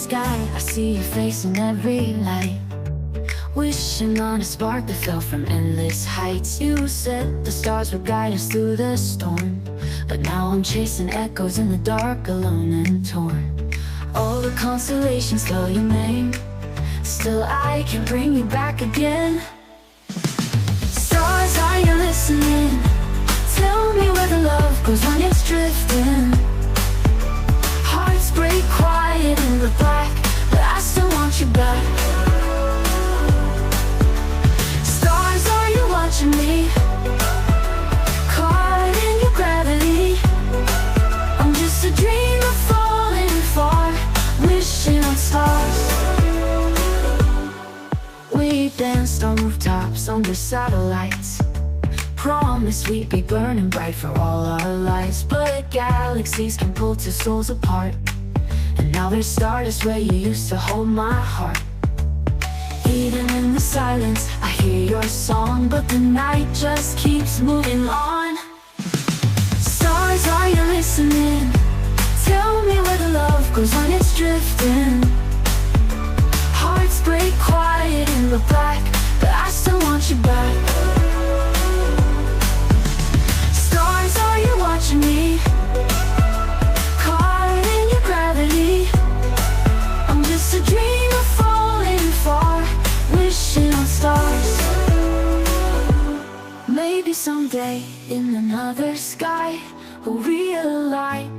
sky, I see your face in every light. Wishing on a spark that fell from endless heights. You said the stars would guide us through the storm, but now I'm chasing echoes in the dark, alone and torn. All the constellations spell your name, still I can bring you back again. Stars, are you listening? Tell me where the love goes when it's drifting. Hearts break quiet in the black, but I still want you back. Stars, are you watching me? Caught in your gravity. I'm just a dreamer falling far, wishing on stars. We danced on rooftops under satellites, promised we'd be burning bright for all our lives. But galaxies can pull two souls apart, and now there's stardust where you used to hold my heart. Even in the silence, I hear your song, but the night just keeps moving on. Stars, are you listening? Tell me where the love goes when it's drifting. Hearts break quiet in the black, but I still want you back. Stars, are you watching me? Caught in your gravity. I'm just a dreamer falling far, wishing on stars. Maybe someday in another sky we'll realign,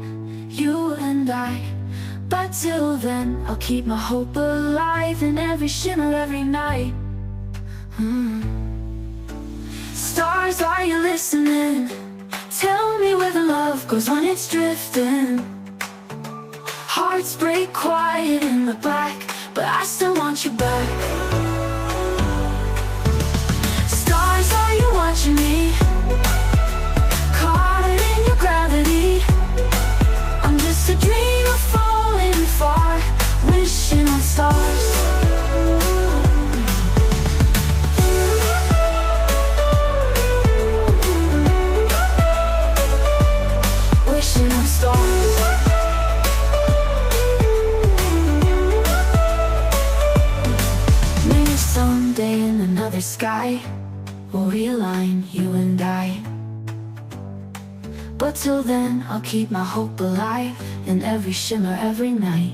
you and I. But till then, I'll keep my hope alive in every shimmer, every night. Stars, are you listening? Tell me where the love goes when it's drifting. Hearts break quiet in the black, but I still want you back. Stars, are you watching me? Caught in your gravity. I'm just a dreamer falling far, wishing on stars. Wishing on stars. Maybe someday in another sky we'll realign, you and I. But till then, I'll keep my hope alive in every shimmer, every night.